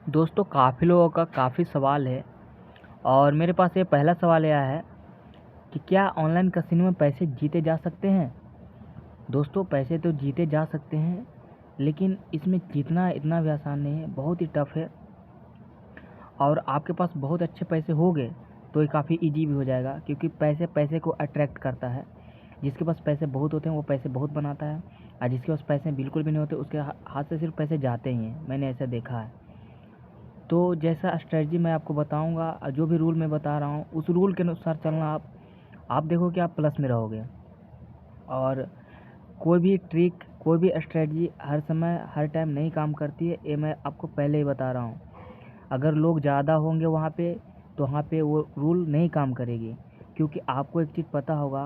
दोस्तों काफ़ी लोगों का काफ़ी सवाल है और मेरे पास ये पहला सवाल आया है कि क्या ऑनलाइन कैसीनो में पैसे जीते जा सकते हैं। दोस्तों पैसे तो जीते जा सकते हैं, लेकिन इसमें जीतना इतना भी आसान नहीं है, बहुत ही टफ़ है। और आपके पास बहुत अच्छे पैसे हो गए तो ये काफ़ी इजी भी हो जाएगा, क्योंकि पैसे पैसे को अट्रैक्ट करता है। जिसके पास पैसे बहुत होते हैं वो पैसे बहुत बनाता है, और जिसके पास पैसे बिल्कुल भी नहीं होते उसके हाथ से सिर्फ पैसे जाते ही हैं। मैंने ऐसा देखा है। तो जैसा स्ट्रेटजी मैं आपको बताऊंगा और जो भी रूल मैं बता रहा हूँ उस रूल के अनुसार चलना। आप देखो कि आप प्लस में रहोगे। और कोई भी ट्रिक, कोई भी स्ट्रेटजी हर समय हर टाइम नहीं काम करती है, ये मैं आपको पहले ही बता रहा हूँ। अगर लोग ज़्यादा होंगे वहाँ पे तो वहाँ पे वो रूल नहीं काम करेगी, क्योंकि आपको एक चीज़ पता होगा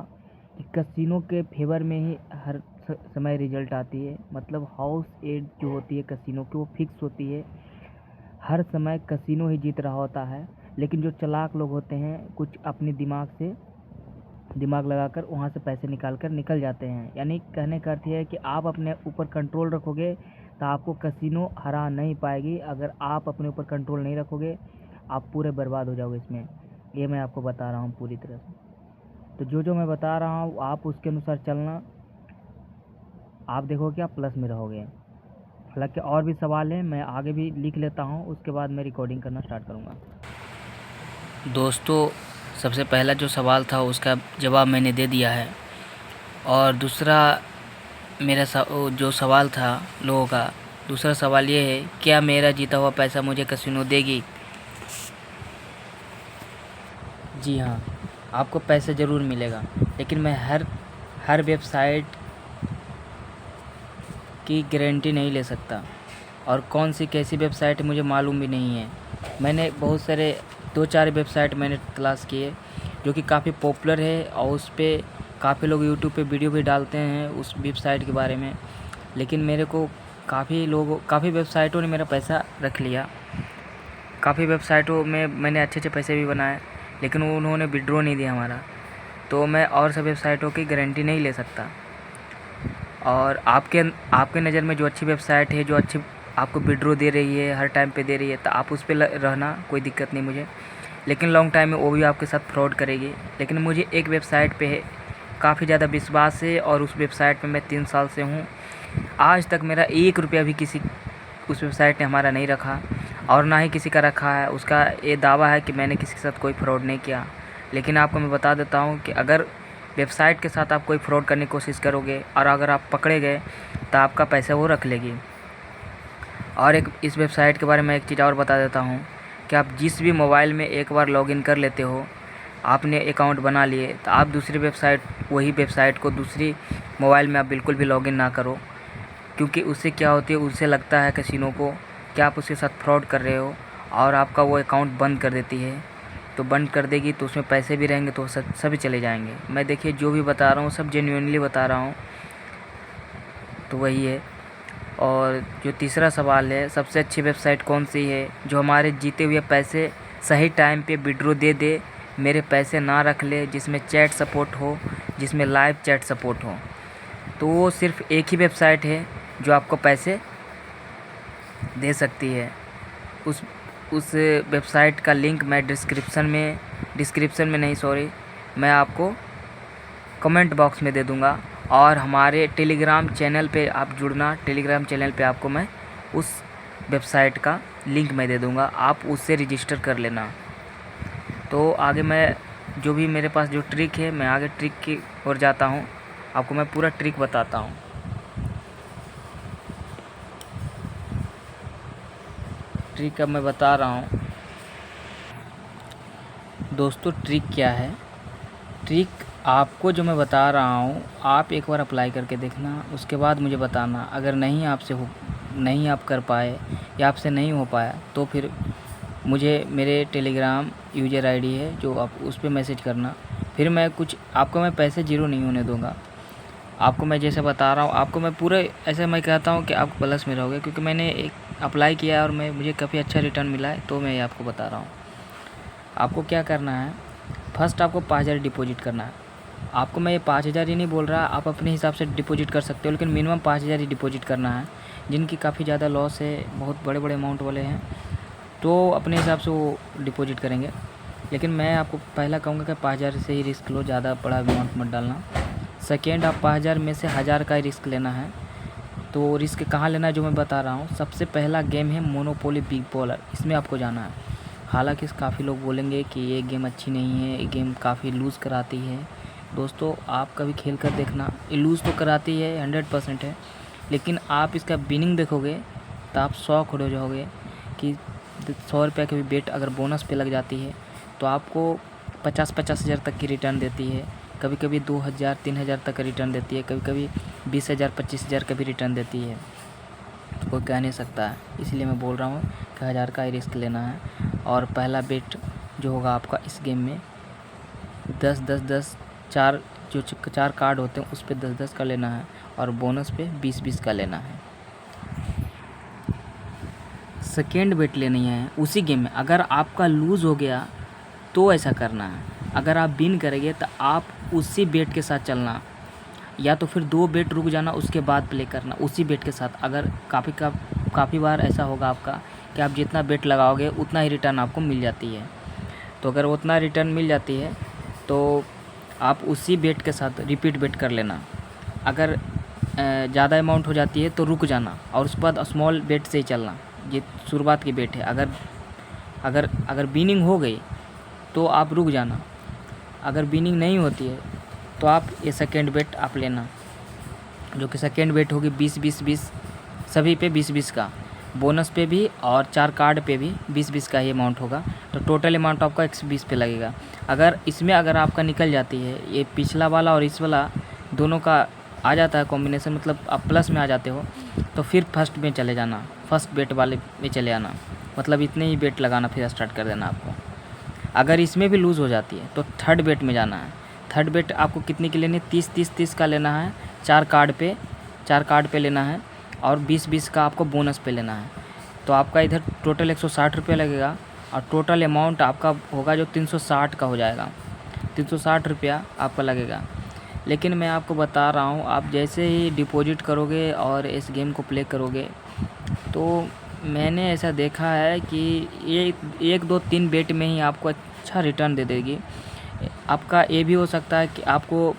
कि कैसीनो के फेवर में ही हर समय रिजल्ट आती है। मतलब हाउस एड जो होती है कैसीनो की वो फिक्स होती है, हर समय कैसीनो ही जीत रहा होता है। लेकिन जो चालाक लोग होते हैं कुछ अपने दिमाग लगाकर वहाँ से पैसे निकाल कर निकल जाते हैं। यानी कहने का अर्थ ये है कि आप अपने ऊपर कंट्रोल रखोगे तो आपको कैसीनो हरा नहीं पाएगी। अगर आप अपने ऊपर कंट्रोल नहीं रखोगे आप पूरे बर्बाद हो जाओगे इसमें। ये मैं आपको बता रहा हूँ पूरी तरह से। तो जो मैं बता रहा हूँ आप उसके अनुसार चलना, आप देखो कि आप प्लस में रहोगे। हालांकि और भी सवाल हैं, मैं आगे भी लिख लेता हूँ, उसके बाद मैं रिकॉर्डिंग करना स्टार्ट करूँगा। दोस्तों सबसे पहला जो सवाल था उसका जवाब मैंने दे दिया है। और दूसरा मेरा जो सवाल था लोगों का, दूसरा सवाल ये है, क्या मेरा जीता हुआ पैसा मुझे कैसीनो देगी। जी हाँ, आपको पैसे ज़रूर मिलेगा, लेकिन मैं हर वेबसाइट की गारंटी नहीं ले सकता। और कौन सी कैसी वेबसाइट मुझे मालूम भी नहीं है। मैंने बहुत सारे 2-4 वेबसाइट मैंने तलाश किए जो कि काफ़ी पॉपुलर है, और उस पर काफ़ी लोग यूट्यूब पे वीडियो भी डालते हैं उस वेबसाइट के बारे में। लेकिन मेरे को काफ़ी वेबसाइटों ने मेरा पैसा रख लिया। काफ़ी वेबसाइटों में मैंने अच्छे पैसे भी बनाए, लेकिन उन्होंने विड्रॉ नहीं दिया हमारा। तो मैं और सब वेबसाइटों की गारंटी नहीं ले सकता। और आपके नज़र में जो अच्छी वेबसाइट है, जो अच्छी आपको विड्रॉ दे रही है, हर टाइम पे दे रही है, तो आप उस पे रहना, कोई दिक्कत नहीं मुझे। लेकिन लॉन्ग टाइम में वो भी आपके साथ फ्रॉड करेगी। लेकिन मुझे एक वेबसाइट पे है काफ़ी ज़्यादा विश्वास है, और उस वेबसाइट पे मैं 3 साल से हूँ। आज तक मेरा 1 रुपया भी किसी उस वेबसाइट ने हमारा नहीं रखा, और ना ही किसी का रखा है। उसका ये दावा है कि मैंने किसी के साथ कोई फ्रॉड नहीं किया। लेकिन आपको मैं बता देता हूँ कि अगर वेबसाइट के साथ आप कोई फ्रॉड करने की कोशिश करोगे और अगर आप पकड़े गए तो आपका पैसा वो रख लेगी। और एक इस वेबसाइट के बारे में एक चीज़ और बता देता हूँ कि आप जिस भी मोबाइल में एक बार लॉगिन कर लेते हो, आपने अकाउंट बना लिए, तो आप दूसरी वही वेबसाइट को दूसरी मोबाइल में आप बिल्कुल भी लॉगिन ना करो। क्योंकि उससे क्या होती है, उससे लगता है कैसीनो को कि आप उसके साथ फ्रॉड कर रहे हो, और आपका वो अकाउंट बंद कर देती है। तो बंद कर देगी तो उसमें पैसे भी रहेंगे तो सभी चले जाएंगे। मैं देखिए जो भी बता रहा हूँ सब जेन्युइनली बता रहा हूँ, तो वही है। और जो तीसरा सवाल है, सबसे अच्छी वेबसाइट कौन सी है जो हमारे जीते हुए पैसे सही टाइम पे विड्रॉ दे, मेरे पैसे ना रख ले, जिसमें चैट सपोर्ट हो, जिसमें लाइव चैट सपोर्ट हो। तो वो सिर्फ एक ही वेबसाइट है जो आपको पैसे दे सकती है। उस वेबसाइट का लिंक मैं डिस्क्रिप्शन में नहीं, सॉरी, मैं आपको कमेंट बॉक्स में दे दूँगा। और हमारे टेलीग्राम चैनल पे आप जुड़ना, टेलीग्राम चैनल पे आपको मैं उस वेबसाइट का लिंक मैं दे दूँगा, आप उससे रजिस्टर कर लेना। तो आगे मैं जो भी मेरे पास जो ट्रिक है, मैं आगे ट्रिक की ओर जाता हूँ, आपको मैं पूरा ट्रिक बताता हूँ। ट्रिक अब मैं बता रहा हूँ। दोस्तों ट्रिक क्या है, ट्रिक आपको जो मैं बता रहा हूँ आप एक बार अप्लाई करके देखना, उसके बाद मुझे बताना। अगर नहीं आप कर पाए या आपसे नहीं हो पाया तो फिर मुझे मेरे टेलीग्राम यूज़र आईडी है जो आप उस पर मैसेज करना। फिर मैं आपको मैं पैसे ज़ीरो नहीं होने दूँगा। आपको मैं जैसे बता रहा हूँ, आपको मैं पूरे ऐसे मैं कहता हूँ कि आप प्लस में रहोगे, क्योंकि मैंने एक अप्लाई किया और मुझे काफ़ी अच्छा रिटर्न मिला है, तो मैं ये आपको बता रहा हूँ। आपको क्या करना है, फर्स्ट आपको 5,000 डिपॉजिट करना है। आपको मैं ये 5,000 ही नहीं बोल रहा, आप अपने हिसाब से डिपॉजिट कर सकते हो, लेकिन मिनिमम 5,000 ही डिपॉजिट करना है। जिनकी काफ़ी ज़्यादा लॉस है, बहुत बड़े अमाउंट वाले हैं, तो अपने हिसाब से वो डिपॉजिट करेंगे। लेकिन मैं आपको पहला कहूँगा कि 5000 से ही रिस्क लो, ज़्यादा बड़ा अमाउंट मत डालना। सेकेंड, आप 5000 में से 1000 का ही रिस्क लेना है। तो रिस्क कहाँ लेना है जो मैं बता रहा हूँ। सबसे पहला गेम है मोनोपोली बिग बॉलर, इसमें आपको जाना है। हालांकि काफ़ी लोग बोलेंगे कि ये गेम अच्छी नहीं है, ये गेम काफ़ी लूज़ कराती है। दोस्तों आप कभी खेल कर देखना, ये लूज़ तो कराती है 100% है, लेकिन आप इसका विनिंग देखोगे तो आप शॉक हो जाओगे कि 100 रुपये की भी बेट अगर बोनस पे लग जाती है तो आपको 50-50 हज़ार तक की रिटर्न देती है। कभी कभी 2000-3000 तक का रिटर्न देती है, कभी कभी 20,000-25,000 का भी रिटर्न देती है। तो कोई कह नहीं सकता है, इसलिए मैं बोल रहा हूँ कि 1000 का ही रिस्क लेना है। और पहला बेट जो होगा आपका इस गेम में 10-10-10 चार जो 4 कार्ड होते हैं उस पर 10-10 का लेना है और बोनस पे 20-20 का लेना है। सेकेंड बेट लेनी है उसी गेम में। अगर आपका लूज़ हो गया तो ऐसा करना है, अगर आप विन करेंगे तो आप उसी बेट के साथ चलना, या तो फिर 2 बेट रुक जाना उसके बाद प्ले करना उसी बेट के साथ। अगर काफ़ी बार ऐसा होगा आपका कि आप जितना बेट लगाओगे उतना ही रिटर्न आपको मिल जाती है। तो अगर उतना रिटर्न मिल जाती है तो आप उसी बेट के साथ रिपीट बेट कर लेना। अगर ज़्यादा अमाउंट हो जाती है तो रुक जाना और उसके बाद स्मॉल बेट से ही चलना। ये शुरुआत की बेट है। अगर विनिंग हो गई तो आप रुक जाना, अगर विनिंग नहीं होती है तो आप ये सेकेंड बेट आप लेना, जो कि सेकेंड बेट होगी 20-20-20 सभी पे 20-20 का, बोनस पे भी और 4 कार्ड पे भी 20-20 का ही अमाउंट होगा। तो टोटल अमाउंट आपका 120 पे लगेगा। अगर आपका निकल जाती है, ये पिछला वाला और इस वाला दोनों का आ जाता है कॉम्बिनेशन, मतलब आप प्लस में आ जाते हो, तो फिर फर्स्ट में चले जाना, फर्स्ट बेट वाले में चले आना, मतलब इतने ही बेट लगाना फिर स्टार्ट कर देना आपको। अगर इसमें भी लूज़ हो जाती है तो थर्ड बेट में जाना है। थर्ड बेट आपको कितने की लेनी है? 30-30-30 का लेना है, 4 कार्ड पे लेना है और 20-20 का आपको बोनस पे लेना है। तो आपका इधर टोटल 160 रुपये लगेगा और टोटल अमाउंट आपका होगा जो 360 का हो जाएगा। 360 रुपया आपका लगेगा। लेकिन मैं आपको बता रहा हूँ, आप जैसे ही डिपॉजिट करोगे और इस गेम को प्ले करोगे तो मैंने ऐसा देखा है कि ये 1-2-3 बेट में ही आपको अच्छा रिटर्न दे देगी। आपका ये भी हो सकता है कि आपको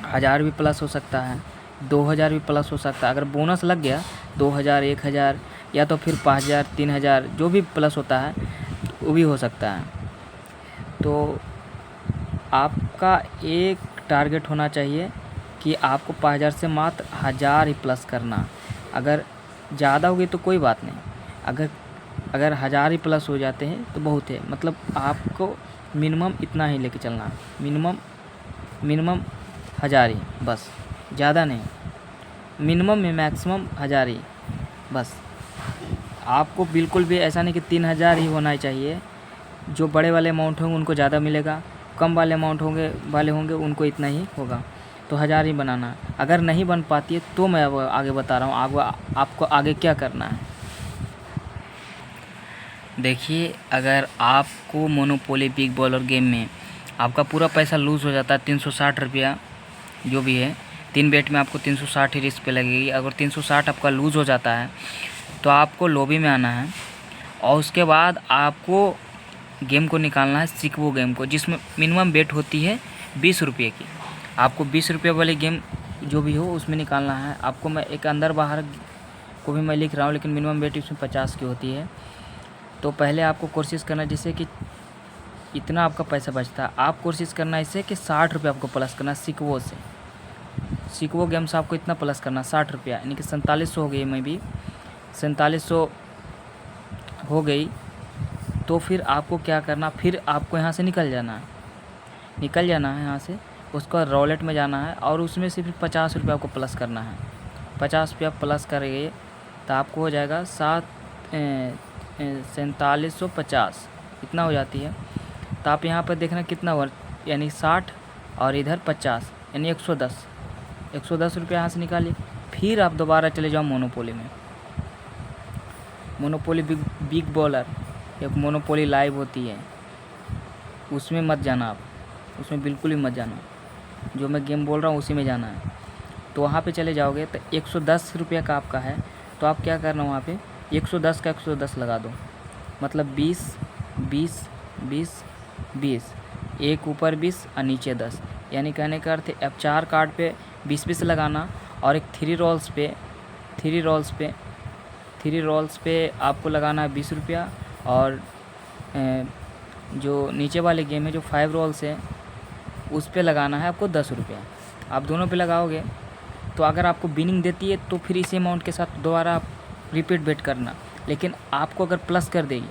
1000 भी प्लस हो सकता है, 2000 भी प्लस हो सकता है। अगर बोनस लग गया 2000, 1000 या तो फिर 5000, 3000 जो भी प्लस होता है वो भी हो सकता है। तो आपका एक टारगेट होना चाहिए कि आपको 5000 से मात्र 1000 ही प्लस करना। अगर ज़्यादा होगी तो कोई बात नहीं, अगर 1000 ही प्लस हो जाते हैं तो बहुत है। मतलब आपको मिनिमम इतना ही लेके चलना, मिनिमम 1000 ही बस, ज़्यादा नहीं। मिनिमम में मैक्सिमम 1000 ही बस। आपको बिल्कुल भी ऐसा नहीं कि 3000 ही होना चाहिए। जो बड़े वाले अमाउंट होंगे उनको ज़्यादा मिलेगा, कम वाले अमाउंट होंगे उनको इतना ही होगा। तो 1000 ही बनाना है। अगर नहीं बन पाती है तो मैं अब आगे बता रहा हूँ आपको आगे क्या करना है। देखिए, अगर आपको मोनोपोली बिग बॉलर गेम में आपका पूरा पैसा लूज़ हो जाता है 360 रुपया जो भी है, 3 बेट में आपको 360 ही रिस्क पे लगेगी। अगर 360 आपका लूज़ हो जाता है तो आपको लॉबी में आना है और उसके बाद आपको गेम को निकालना है, सिकवो गेम को, जिसमें मिनिमम बेट होती है 20 रुपये की। आपको 20 रुपये वाली गेम जो भी हो उसमें निकालना है आपको। मैं एक अंदर बाहर को भी मैं लिख रहा हूँ, लेकिन मिनिमम बेट इसमें 50 की होती है। तो पहले आपको कोशिश करना जैसे कि इतना आपका पैसा बचता है, आप कोशिश करना इससे कि 60 रुपये आपको प्लस करना सिकवो से। सिकवो गेम से आपको इतना प्लस करना 60 रुपया, यानी कि 4700 हो गई। मैं भी 4700 हो गई। तो फिर आपको क्या करना, फिर आपको यहाँ से निकल जाना है यहाँ से, उसका वॉलेट में जाना है और उसमें से फिर 50 रुपये आपको प्लस करना है। 50 रुपया प्लस करेंगे तो आपको हो जाएगा 4750 इतना हो जाती है। तो आप यहाँ पर देखना कितना हुआ, यानी 60 और इधर 50 यानी 110 रुपये यहाँ से निकालिए। फिर आप दोबारा चले जाओ मोनोपोली में। मोनोपोली बिग बॉलर एक मोनोपोली लाइव होती है, उसमें मत जाना आप, उसमें बिल्कुल ही मत जाना। जो मैं गेम बोल रहा हूँ उसी में जाना है। तो वहाँ पे चले जाओगे तो 110 रुपये का आपका है। तो आप क्या करना, वहाँ पे 110 का 110 लगा दो। मतलब 20 20 20 20, एक ऊपर 20 और नीचे 10, यानी कहने का अर्थ है अब 4 कार्ड पे 20-20 लगाना और एक 3 रोल्स पे आपको लगाना है 20 रुपया। और जो नीचे वाले गेम है जो 5 रोल्स है उस पे लगाना है आपको 10 रुपया। आप दोनों पे लगाओगे तो अगर आपको विनिंग देती है तो फिर इसी अमाउंट के साथ दोबारा आप रिपीट बेट करना। लेकिन आपको अगर प्लस कर देगी,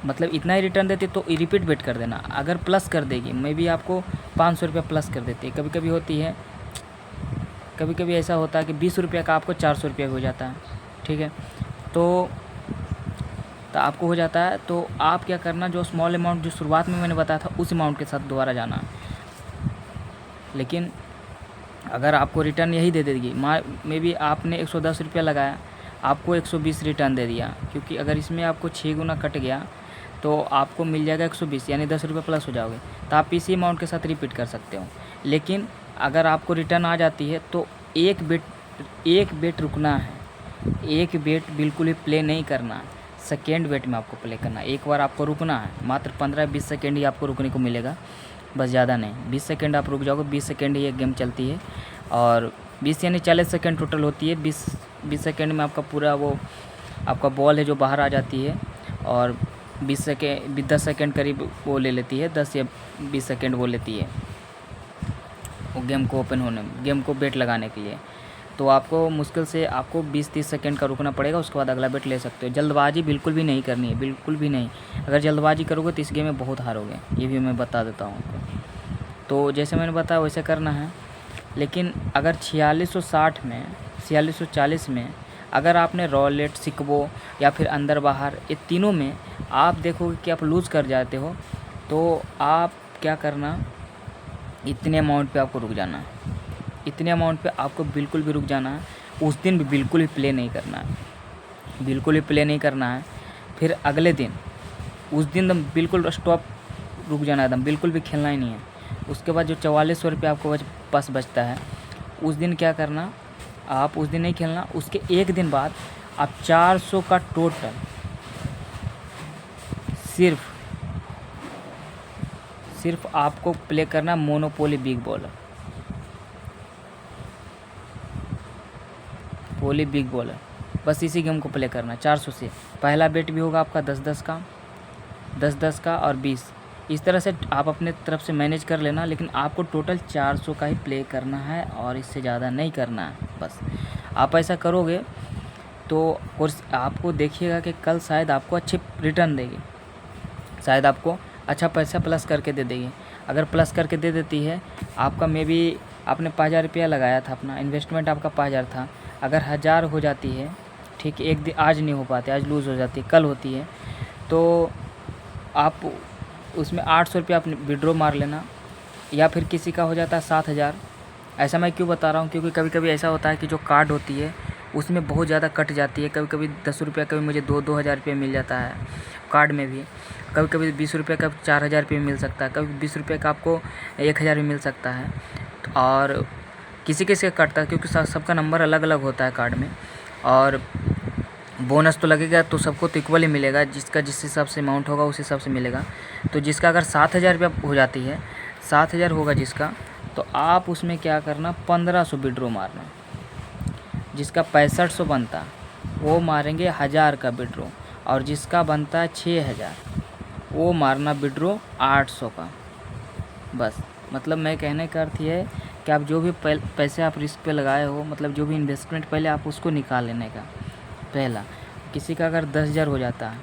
मतलब इतना ही रिटर्न देती तो रिपीट बेट कर देना। अगर प्लस कर देगी, मे बी आपको 500 रुपया प्लस कर देती है, कभी कभी होती है, कभी कभी ऐसा होता है कि 20 रुपया का आपको 400 रुपया हो जाता है, ठीक है। तो आपको हो जाता है, तो आप क्या करना, जो स्मॉल अमाउंट जो शुरुआत में मैंने बताया था उस अमाउंट के साथ दोबारा जाना। लेकिन अगर आपको रिटर्न यही दे देगी, मे बी आपने 110 रुपया लगाया, आपको 120 रिटर्न दे दिया, क्योंकि अगर इसमें आपको 6 गुना कट गया तो आपको मिल जाएगा 120, यानी 10 रुपये प्लस हो जाओगे। तो आप इसी अमाउंट के साथ रिपीट कर सकते हो। लेकिन अगर आपको रिटर्न आ जाती है तो एक बेट रुकना है, एक बेट बिल्कुल ही प्ले नहीं करना है, सेकेंड बेट में आपको प्ले करना है। एक बार आपको रुकना है, मात्र 15-20 सेकेंड ही आपको रुकने को मिलेगा, बस ज़्यादा नहीं। 20 सेकेंड आप रुक जाओगे, 20 सेकेंड ही एक गेम चलती है, और 20 यानी 40 सेकेंड टोटल होती है। 20 सेकेंड में आपका पूरा वो आपका बॉल है जो बाहर आ जाती है, और 10 सेकेंड करीब वो ले लेती है, 10 या 20 सेकेंड वो लेती है वो गेम को ओपन होने, गेम को बेट लगाने के लिए। तो आपको मुश्किल से आपको 20-30 सेकेंड का रुकना पड़ेगा, उसके बाद अगला बेट ले सकते हो। जल्दबाजी बिल्कुल भी नहीं करनी है, बिल्कुल भी नहीं। अगर जल्दबाजी करोगे तो इस गेम में बहुत हारोगे, ये भी मैं बता देता हूँ आपको। तो जैसे मैंने बताया वैसे करना है। लेकिन अगर 4660 में 4640 में अगर आपने रॉलेट, सिक्वो या फिर अंदर बाहर, ये तीनों में आप देखोगे कि आप लूज़ कर जाते हो, तो आप क्या करना, इतने अमाउंट पे आपको रुक जाना है। इतने अमाउंट पे आपको बिल्कुल भी रुक जाना है। उस दिन भी बिल्कुल भी प्ले नहीं करना है, बिल्कुल भी प्ले नहीं करना है। फिर अगले दिन, उस दिन एकदम बिल्कुल स्टॉप, रुक जाना एकदम, बिल्कुल भी खेलना ही नहीं है। उसके बाद जो 4400 रुपये आपको पास बचता है, उस दिन क्या करना, आप उस दिन नहीं खेलना। उसके एक दिन बाद आप 400 का टोटल सिर्फ आपको प्ले करना मोनोपोली बिग बॉलर, पोली बिग बॉलर, बस इसी गेम को प्ले करना 400 से। पहला बेट भी होगा आपका 10-10 का, 10-10 का और 20, इस तरह से आप अपने तरफ से मैनेज कर लेना। लेकिन आपको टोटल 400 का ही प्ले करना है और इससे ज़्यादा नहीं करना है। बस आप ऐसा करोगे तो कोर्स आपको देखिएगा कि कल शायद आपको अच्छे रिटर्न देगी, शायद आपको अच्छा पैसा प्लस करके दे देगी। अगर प्लस करके दे देती है, आपका मे बी आपने 5000 रुपया लगाया था, अपना इन्वेस्टमेंट आपका 5000 था, अगर 1000 हो जाती है, ठीक है, एक दिन आज नहीं हो पाती, आज लूज़ हो जाती है, कल होती है, तो आप उसमें 800 रुपया आप विड्रॉ मार लेना। या फिर किसी का हो जाता है 7000। ऐसा मैं क्यों बता रहा हूँ, क्योंकि कभी कभी ऐसा होता है कि जो कार्ड होती है उसमें बहुत ज़्यादा कट जाती है। कभी कभी 10 रुपया का भी मुझे 2-2000 रुपये मिल जाता है कार्ड में भी। कभी कभी 20 रुपये का 4000 रुपये मिल सकता है, कभी 20 रुपये का आपको 1000 भी मिल सकता है। और किसी किसी का कटता है, क्योंकि सबका नंबर अलग अलग होता है कार्ड में, और बोनस तो लगेगा तो सबको तो इक्वल ही मिलेगा, जिसका जिस हिसाब से अमाउंट होगा उस हिसाब से मिलेगा। तो जिसका अगर 7000 रुपया हो जाती है, 7000 होगा जिसका, तो आप उसमें क्या करना, 1500 विड्रॉ मारना। जिसका 6500 बनता वो मारेंगे 1000 का विड्रॉ, और जिसका बनता है 6000 वो मारना विड्रॉ 800 का। बस मतलब मैं कहने का अर्थ ये है कि आप जो भी पैसे आप रिस्क पे लगाए हो, मतलब जो भी इन्वेस्टमेंट, पहले आप उसको निकाल लेने का। पहला किसी का अगर 10,000 हो जाता है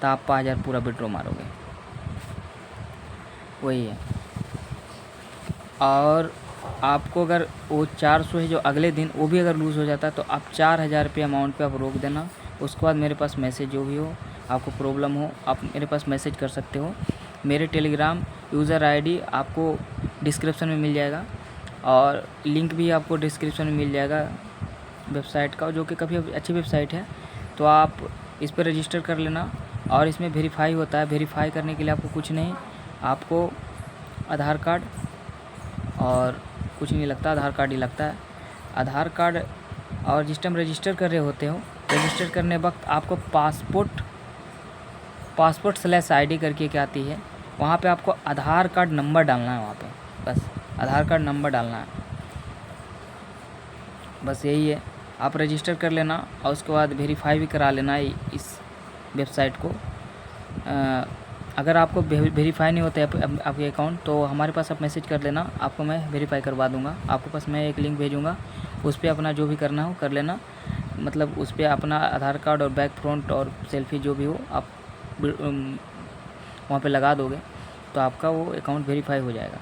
तो आप 5,000 पूरा विड्रॉ मारोगे, वही है। और आपको अगर वो 400 है जो अगले दिन, वो भी अगर लूज़ हो जाता है तो आप 4,000 रुपये अमाउंट पे आप रोक देना। उसके बाद मेरे पास मैसेज जो भी हो, आपको प्रॉब्लम हो, आप मेरे पास मैसेज कर सकते हो। मेरे टेलीग्राम यूज़र आईडी आपको डिस्क्रिप्शन में मिल जाएगा, और लिंक भी आपको डिस्क्रिप्शन में मिल जाएगा वेबसाइट का, जो कि काफ़ी अच्छी वेबसाइट है। तो आप इस पर रजिस्टर कर लेना, और इसमें वेरीफाई होता है। वेरीफाई करने के लिए आपको कुछ नहीं, आपको आधार कार्ड और कुछ नहीं लगता, आधार कार्ड ही लगता है। आधार कार्ड, और जिस टाइम रजिस्टर कर रहे होते हो, रजिस्टर करने वक्त आपको पासपोर्ट passport/ID करके क्या आती है, वहाँ पे आपको आधार कार्ड नंबर डालना है। वहाँ पे बस आधार कार्ड नंबर डालना है, बस यही है। आप रजिस्टर कर लेना और उसके बाद वेरीफाई भी करा लेना इस वेबसाइट को। अगर आपको वेरीफाई नहीं होता है आपके अकाउंट, तो हमारे पास आप मैसेज कर लेना, आपको मैं वेरीफाई करवा दूंगा। आपके पास मैं एक लिंक भेजूँगा, उस पर अपना जो भी करना हो कर लेना। मतलब उस पर अपना आधार कार्ड और बैक फ्रंट और सेल्फी जो भी हो आप वहाँ पे लगा दोगे तो आपका वो अकाउंट वेरीफाई हो जाएगा।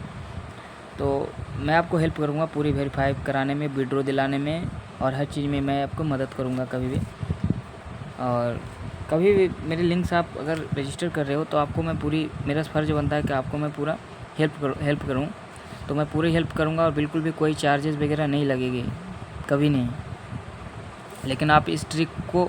तो मैं आपको हेल्प करूँगा पूरी वेरीफाई कराने में, विड्रॉ दिलाने में, और हर चीज़ में मैं आपको मदद करूँगा कभी भी। और कभी भी मेरे लिंक से आप अगर रजिस्टर कर रहे हो तो आपको मैं पूरी, मेरा फ़र्ज़ बनता है कि आपको मैं पूरा हेल्प करूँ। तो मैं पूरी हेल्प करूँगा और बिल्कुल भी कोई चार्जेस वगैरह नहीं लगेगी, कभी नहीं। लेकिन आप इस ट्रिक को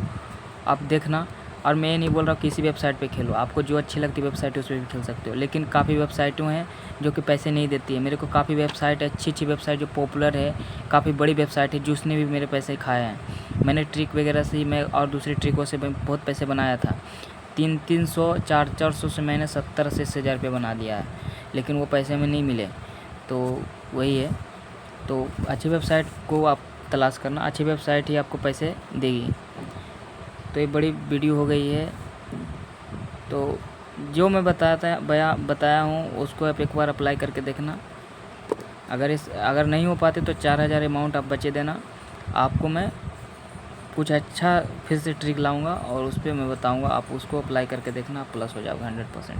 आप देखना, और मैं ये नहीं बोल रहा किसी वेबसाइट पे खेलो, आपको जो अच्छी लगती वेबसाइट है उस पर भी खेल सकते हो। लेकिन काफ़ी वेबसाइटें हैं जो कि पैसे नहीं देती है। मेरे को काफ़ी वेबसाइट, अच्छी वेबसाइट जो पॉपुलर है, काफ़ी बड़ी वेबसाइट है, जिसने भी मेरे पैसे खाए हैं। मैंने ट्रिक वगैरह से मैं और दूसरी ट्रिकों से मैं बहुत पैसे बनाया था। 300 400 से मैंने 70 से 80 हज़ार रुपये बना दिया है, लेकिन वो पैसे में नहीं मिले। तो वही है, तो अच्छी वेबसाइट को आप तलाश करना, अच्छी वेबसाइट ही आपको पैसे देगी। तो ये बड़ी वीडियो हो गई है, तो जो मैं बताया हूँ उसको आप एक बार अप्लाई करके देखना। अगर नहीं हो पाते तो 4000 अमाउंट आप बचे देना। आपको मैं कुछ अच्छा फिर से ट्रिक लाऊंगा और उस पर मैं बताऊंगा, आप उसको अप्लाई करके देखना, आप प्लस हो जाओगे 100%।